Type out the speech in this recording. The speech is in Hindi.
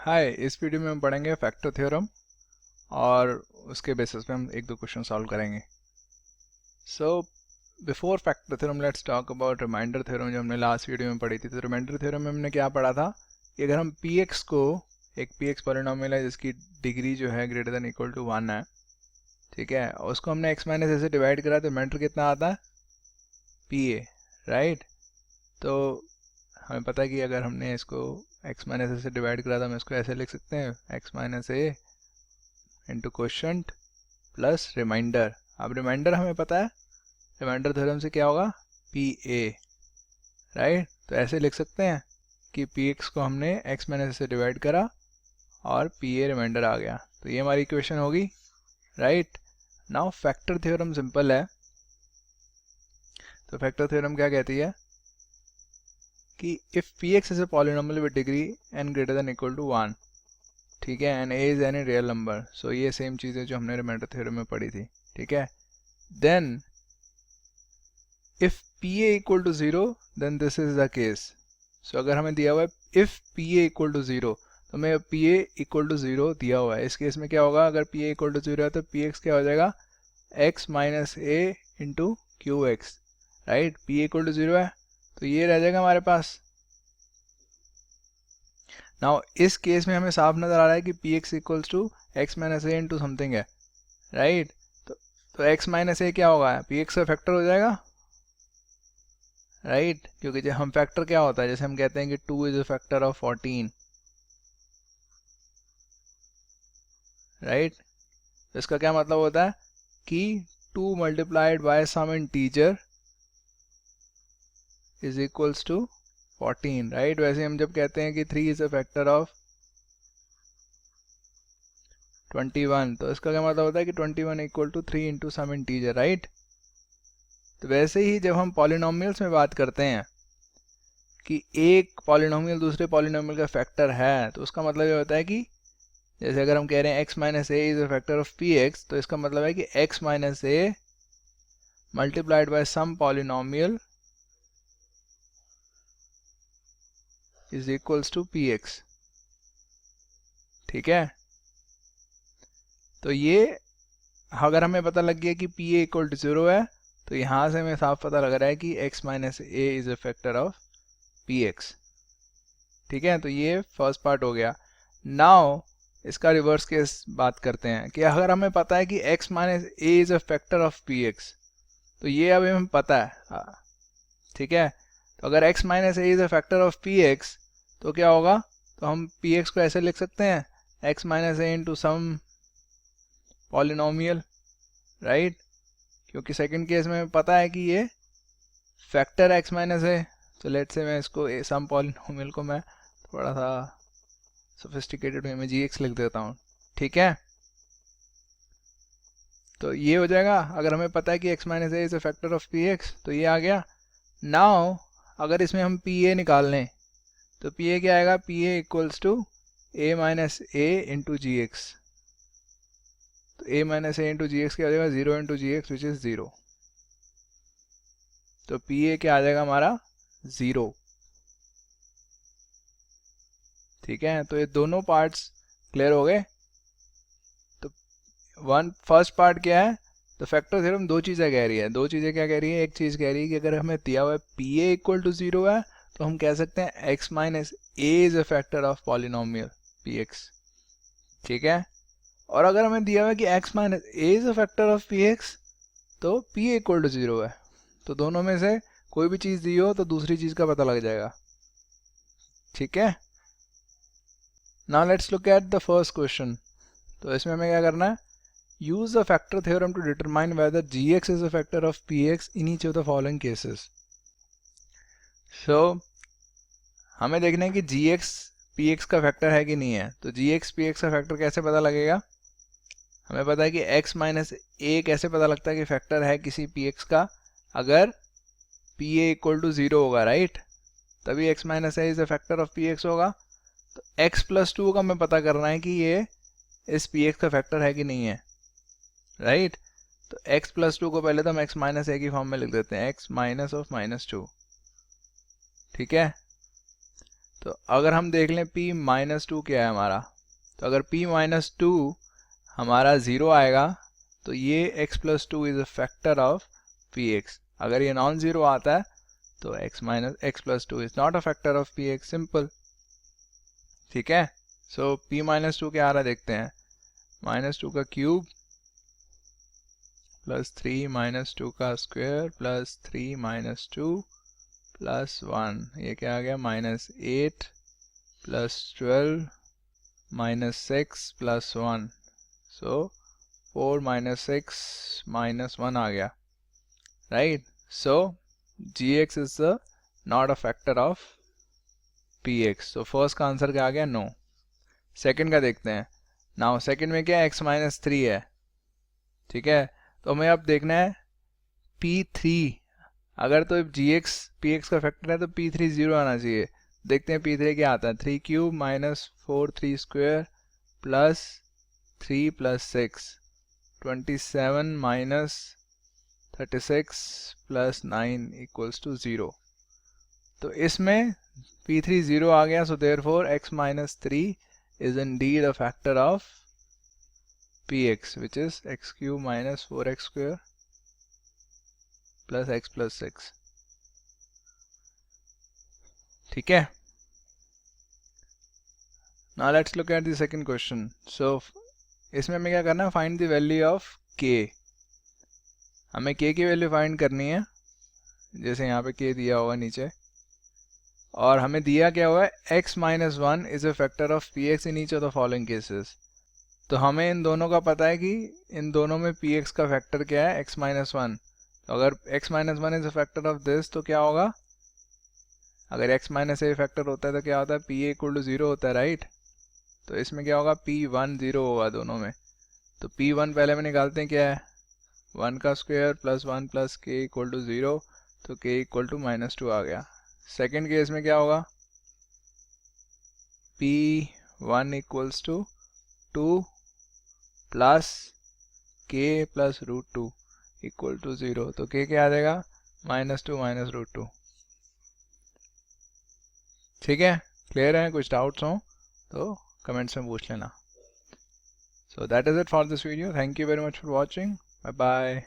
हाय, इस वीडियो में हम पढ़ेंगे फैक्टर थ्योरम और उसके बेसिस पे हम एक दो क्वेश्चन सॉल्व करेंगे। So before factor theorem let's talk about remainder theorem जो हमने लास्ट वीडियो में पढ़ी थी। तो रिमाइंडर थ्योरम में हमने क्या पढ़ा था कि अगर हम px को एक px पॉलिनोमियल है जिसकी डिग्री जो है ग्रेटर देन इक्वल टू 1 है, ठीक है, और उसको हमने x माइनस ए से डिवाइड करा तो रिमाइंडर कितना आता है pa, राइट। तो हमें पता है कि अगर हमने इसको x माइनस ए से डिवाइड करा तो हम इसको ऐसे लिख सकते हैं x minus a into quotient plus remainder. अब रिमाइंडर हमें पता है, रिमाइंडर थ्योरम से क्या होगा पी ए, राइट। तो ऐसे लिख सकते हैं कि पी एक्स को हमने x माइनस से डिवाइड करा और पी ए रिमाइंडर आ गया। तो ये हमारी इक्वेशन होगी, right. Now factor theorem simple है। तो फैक्टर थ्योरम क्या कहती है कि if p x is a polynomial with degree n greater than equal to 1, ठीक है, and a is any real number. So ये सेम चीज़ है जो हमने रिमाइंडर थ्योरम में पढ़ी थी, ठीक है। Then if p a equal to 0 then this is the case. So अगर हमें दिया हुआ है if p a equal to 0, तो हमें पी ए इक्वल टू 0 दिया हुआ है। इस केस में क्या होगा, अगर पी ए इक्वल टू 0 है तो पी एक्स क्या हो जाएगा x minus a into q x, right. P a equal to 0 है तो ये रह जाएगा हमारे पास। नाउ इस केस में हमें साफ नज़र आ रहा है कि p x equals to x minus a into something है, राइट। तो एक्स माइनस ए क्या होगा, पी एक्स का फैक्टर हो जाएगा, राइट। क्योंकि जब हम फैक्टर क्या होता है, जैसे हम कहते हैं कि 2 is a factor of 14, right. तो इसका क्या मतलब होता है कि 2 multiplied by some integer is equals to 14, right. वैसे हम जब कहते हैं कि 3 इज अ फैक्टर ऑफ 21, तो इसका क्या मतलब होता है कि 21 equal to 3 into some integer, right. तो वैसे ही जब हम पॉलिनोमियल्स में बात करते हैं कि एक पॉलिनोमियल दूसरे पॉलिनोमियल का फैक्टर है, तो उसका मतलब ये होता है कि जैसे अगर हम कह रहे हैं x minus a is a factor of p x, तो इसका मतलब है कि x minus a multiplied by some polynomial is equals to p x, ठीक है। तो ये अगर हमें पता लग गया कि पी ए इक्वल टू 0 है, तो यहाँ से हमें साफ पता लग रहा है कि x minus a is a factor of p x, ठीक है। तो ये फर्स्ट पार्ट हो गया। नाउ इसका रिवर्स केस बात करते हैं कि अगर हमें पता है कि x minus a is a factor of p x, तो ये अभी हमें पता है, ठीक है। तो अगर x minus a is a factor of p x तो क्या होगा, तो हम पी एक्स को ऐसे लिख सकते हैं x minus a into sum polynomial, right. क्योंकि सेकंड केस में पता है कि ये फैक्टर x माइनस है। तो लेट से मैं इसको सम पॉलिनोमियल को मैं थोड़ा सा सोफिस्टिकेटेड वे में gx लिख देता हूँ, ठीक है। तो ये हो जाएगा, अगर हमें पता है कि x minus a is a factor of p x, तो ये आ गया। नाउ अगर इसमें हम पी ए निकाल लें तो पी ए क्या आएगा, p a equals to a minus a into g x. तो a minus a into g x क्या हो जाएगा, 0 into g x which is 0। तो पी ए क्या आ जाएगा हमारा 0, ठीक है। तो ये दोनों पार्ट्स क्लियर हो गए। तो फर्स्ट पार्ट क्या है, तो फैक्टर थ्योरम दो चीज़ें कह रही है। दो चीज़ें क्या कह रही है, एक चीज़ कह रही है कि अगर हमें दिया हुआ है पी ए इक्वल टू 0 है, तो हम कह सकते हैं x minus a is a factor of polynomial P x, ठीक है। और अगर हमें दिया हुआ है कि x minus a is a factor of p x, तो पी ए इक्वल टू 0 है। तो दोनों में से कोई भी चीज़ दी हो तो दूसरी चीज़ का पता लग जाएगा, ठीक है। Now let's look at the first question. तो इसमें हमें क्या करना है, use the factor theorem to determine whether gx is a factor of px in each of the following cases. So हमें देखना है कि gx px का फैक्टर है कि नहीं है। तो gx px का फैक्टर कैसे पता लगेगा, हमें पता है कि x माइनस ए कैसे पता लगता है कि फैक्टर है किसी px का, अगर pa इक्वल टू 0 होगा, राइट। तभी x minus a is a factor of px होगा। तो x प्लस 2 का हमें पता करना है कि ये इस px का फैक्टर है कि नहीं है, राइट। तो x प्लस 2 को पहले तो हम x माइनस ए की फॉर्म में लिख देते हैं, x माइनस ऑफ माइनस 2, ठीक है। तो अगर हम देख लें p माइनस टू क्या है हमारा, तो अगर p माइनस टू हमारा 0 आएगा तो ये x plus two is a factor of px। अगर ये नॉन ज़ीरो आता है तो x plus two is not a factor of px, simple. ठीक है, सो p माइनस टू क्या आ रहा है देखते हैं, माइनस टू का क्यूब प्लस 3 माइनस टू का square plus 3 minus two plus 1, ये क्या आ गया माइनस 8 प्लस 12 माइनस 6 प्लस 1, सो 4 माइनस 6 माइनस 1 आ गया, right. So gx is the not a factor of px, तो फर्स्ट का आंसर क्या आ गया, नो। सेकंड का देखते हैं। नाउ सेकंड में क्या है, x माइनस थ्री है, ठीक है, तो हमें अब देखना है p3। अगर तो gx px का फैक्टर है तो p3 0 आना चाहिए। देखते हैं p3 क्या आता है, 3 cube minus 4 3 square plus 3 plus 6 27 minus 36 plus 9 equals to 0। तो इसमें p3 0 आ गया, so therefore x minus 3 is indeed a factor of px, which is x cube minus 4x square plus x plus 6। ठीक है, now let's look at the second question। so इसमें हमें क्या करना है, find the value of k। हमें k की वैल्यू फाइंड करनी है, जैसे यहाँ पे k दिया होगा नीचे, और हमें दिया क्या हुआ है, x minus one is a factor of px in each of the following cases. तो हमें इन दोनों का पता है कि इन दोनों में px का फैक्टर क्या है, x माइनस वन। तो अगर x minus one is a factor of this तो क्या होगा, अगर x माइनस ए फैक्टर होता है तो क्या होता है, pa इक्वल टू 0 होता है, राइट। तो इसमें क्या होगा, p1 0 होगा दोनों में। तो p1 पहले में निकालते हैं, क्या है 1 का square plus 1 plus k equal to 0, तो k equal to minus two आ गया। सेकेंड केस में क्या होगा, p1 equals to 2 plus k plus root two equal to 0, तो k क्या आ जाएगा, minus two minus root two. ठीक है, क्लियर है, कुछ डाउट्स हो तो कमेंट्स में पूछ लेना। So that is it for this video, thank you very much for watching, bye bye.